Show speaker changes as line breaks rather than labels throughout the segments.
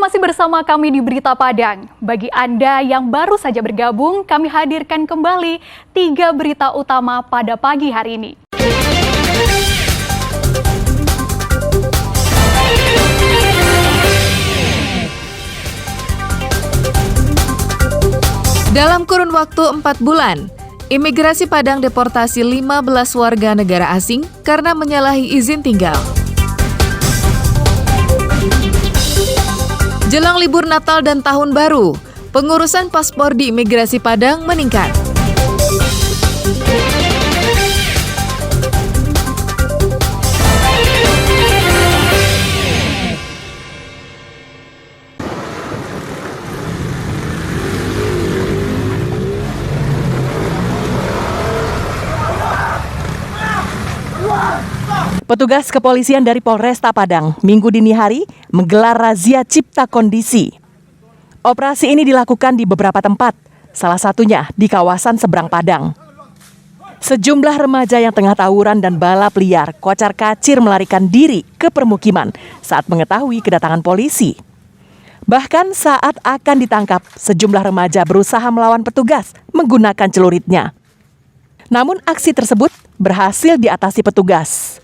masih bersama kami di Berita Padang. Bagi Anda yang baru saja bergabung, kami hadirkan kembali 3 berita utama pada pagi hari ini.
Dalam kurun waktu 4 bulan, Imigrasi Padang deportasi 15 warga negara asing karena menyalahi izin tinggal. Jelang libur Natal dan Tahun Baru, pengurusan paspor di Imigrasi Padang meningkat.
Petugas kepolisian dari Polresta Padang Minggu dini hari menggelar razia cipta kondisi. Operasi ini dilakukan di beberapa tempat, salah satunya di kawasan seberang Padang. Sejumlah remaja yang tengah tawuran dan balap liar kocar-kacir melarikan diri ke permukiman saat mengetahui kedatangan polisi. Bahkan saat akan ditangkap, sejumlah remaja berusaha melawan petugas menggunakan celuritnya. Namun aksi tersebut berhasil diatasi petugas.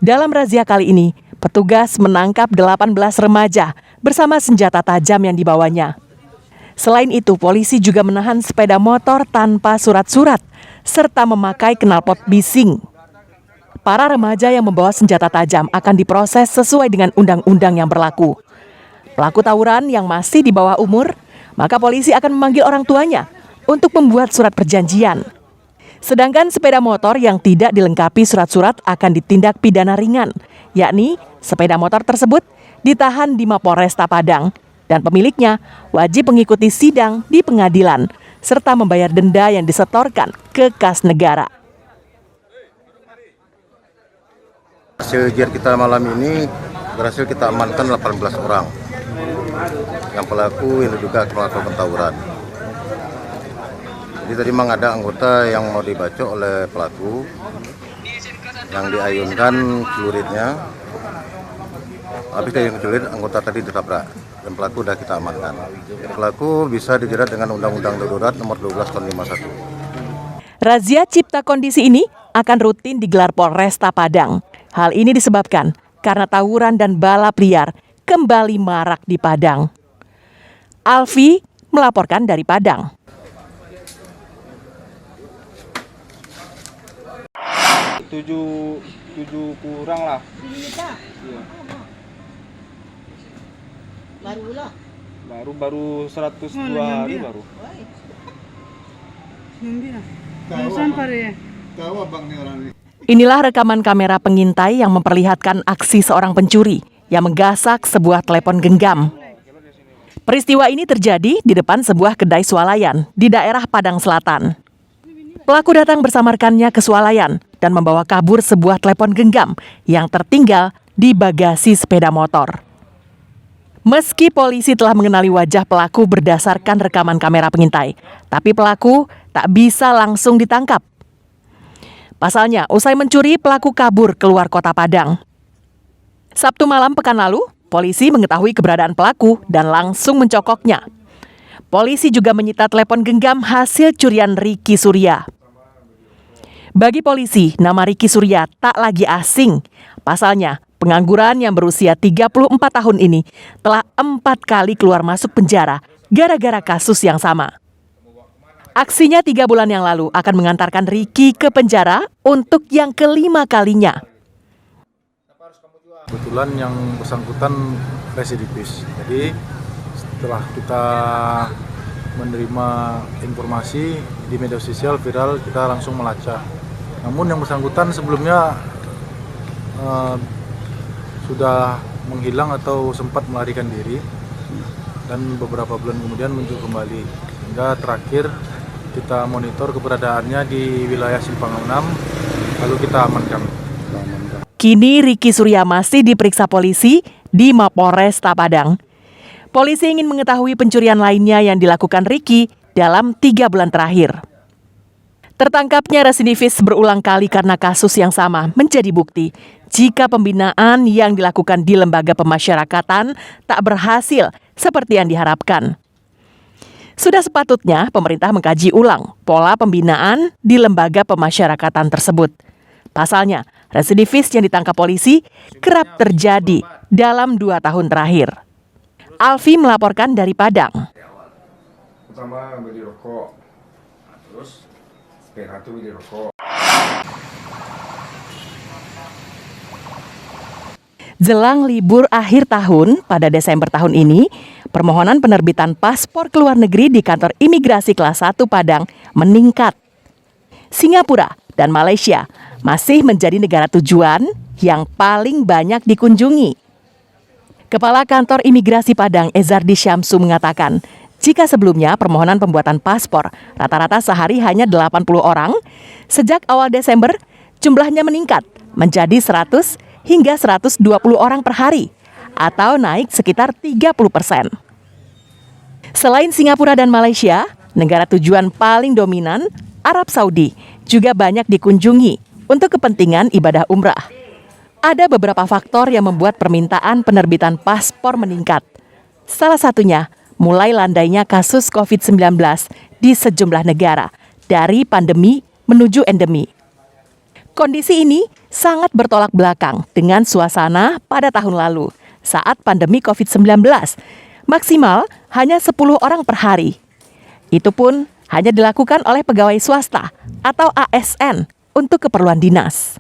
Dalam razia kali ini, petugas menangkap 18 remaja bersama senjata tajam yang dibawanya. Selain itu, polisi juga menahan sepeda motor tanpa surat-surat serta memakai knalpot bising. Para remaja yang membawa senjata tajam akan diproses sesuai dengan undang-undang yang berlaku. Pelaku tawuran yang masih di bawah umur, maka polisi akan memanggil orang tuanya untuk membuat surat perjanjian. Sedangkan sepeda motor yang tidak dilengkapi surat-surat akan ditindak pidana ringan, yakni sepeda motor tersebut ditahan di Mapolresta Padang dan pemiliknya wajib mengikuti sidang di pengadilan serta membayar denda yang disetorkan ke kas negara.
Hasil jir kita malam ini berhasil kita amankan 18 orang yang pelaku ini juga melakukan tawuran. Jadi tadi memang ada anggota yang mau dibacok oleh pelaku, yang diayunkan celuritnya. Habis dari celurit, anggota tadi ditabrak dan pelaku sudah kita amankan. Pelaku bisa dijerat dengan Undang-Undang Darurat Nomor 12 Tahun 51.
Razia cipta kondisi ini akan rutin digelar Polresta Padang. Hal ini disebabkan karena tawuran dan balap liar kembali marak di Padang. Alfi melaporkan dari Padang.
Tujuh kurang lah. Iya. Baru 102 hari baru.
Inilah rekaman kamera pengintai yang memperlihatkan aksi seorang pencuri yang menggasak sebuah telepon genggam. Peristiwa ini terjadi di depan sebuah kedai swalayan di daerah Padang Selatan. Pelaku datang bersama rekannya ke swalayan dan membawa kabur sebuah telepon genggam yang tertinggal di bagasi sepeda motor. Meski polisi telah mengenali wajah pelaku berdasarkan rekaman kamera pengintai, tapi pelaku tak bisa langsung ditangkap. Pasalnya, usai mencuri, pelaku kabur keluar kota Padang. Sabtu malam pekan lalu, polisi mengetahui keberadaan pelaku dan langsung mencokoknya. Polisi juga menyita telepon genggam hasil curian Ricky Surya. Bagi polisi, nama Ricky Surya tak lagi asing. Pasalnya, pengangguran yang berusia 34 tahun ini telah 4 kali keluar masuk penjara gara-gara kasus yang sama. Aksinya 3 bulan yang lalu akan mengantarkan Ricky ke penjara untuk yang kelima kalinya.
Kebetulan yang bersangkutan residivis. Jadi setelah kita menerima informasi di media sosial viral, kita langsung melacak. Namun yang bersangkutan sebelumnya sudah menghilang atau sempat melarikan diri dan beberapa bulan kemudian muncul kembali. Hingga terakhir kita monitor keberadaannya di wilayah Simpang 6, lalu kita amankan.
Kini Ricky Surya masih diperiksa polisi di Mapolresta Padang. Polisi ingin mengetahui pencurian lainnya yang dilakukan Ricky dalam 3 bulan terakhir. Tertangkapnya residivis berulang kali karena kasus yang sama menjadi bukti jika pembinaan yang dilakukan di lembaga pemasyarakatan tak berhasil seperti yang diharapkan. Sudah sepatutnya pemerintah mengkaji ulang pola pembinaan di lembaga pemasyarakatan tersebut. Pasalnya, residivis yang ditangkap polisi kerap terjadi dalam 2 tahun terakhir. Alfi melaporkan dari Padang.
Pertama beli rokok, terus sepatu beli rokok.
Jelang libur akhir tahun pada Desember tahun ini, permohonan penerbitan paspor ke luar negeri di kantor imigrasi kelas 1 Padang meningkat. Singapura dan Malaysia masih menjadi negara tujuan yang paling banyak dikunjungi. Kepala Kantor Imigrasi Padang, Ezardi Syamsu, mengatakan, jika sebelumnya permohonan pembuatan paspor rata-rata sehari hanya 80 orang, sejak awal Desember jumlahnya meningkat menjadi 100 hingga 120 orang per hari, atau naik sekitar 30%. Selain Singapura dan Malaysia, negara tujuan paling dominan, Arab Saudi, juga banyak dikunjungi untuk kepentingan ibadah umrah. Ada beberapa faktor yang membuat permintaan penerbitan paspor meningkat. Salah satunya, mulai landainya kasus COVID-19 di sejumlah negara, dari pandemi menuju endemi. Kondisi ini sangat bertolak belakang dengan suasana pada tahun lalu, saat pandemi COVID-19, maksimal hanya 10 orang per hari. Itu pun hanya dilakukan oleh pegawai swasta atau ASN untuk keperluan dinas.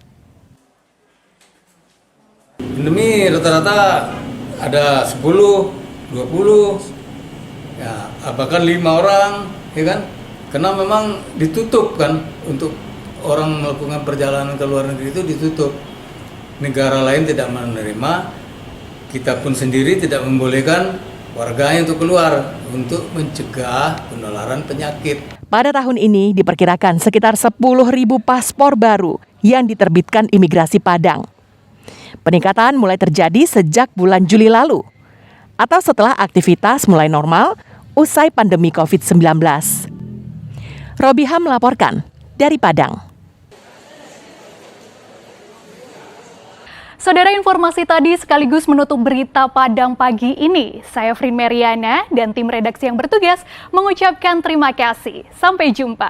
Pandemi rata-rata ada 10, 20, ya, bahkan 5 orang, ya kan? Karena memang ditutup kan, untuk orang melakukan perjalanan ke luar negeri itu ditutup. Negara lain tidak menerima, kita pun sendiri tidak membolehkan warganya untuk keluar untuk mencegah penularan penyakit.
Pada tahun ini diperkirakan sekitar 10.000 paspor baru yang diterbitkan imigrasi Padang. Peningkatan mulai terjadi sejak bulan Juli lalu, atau setelah aktivitas mulai normal usai pandemi COVID-19. Robiha melaporkan dari Padang.
Saudara, informasi tadi sekaligus menutup berita Padang pagi ini. Saya Frin Meriana dan tim redaksi yang bertugas mengucapkan terima kasih. Sampai jumpa.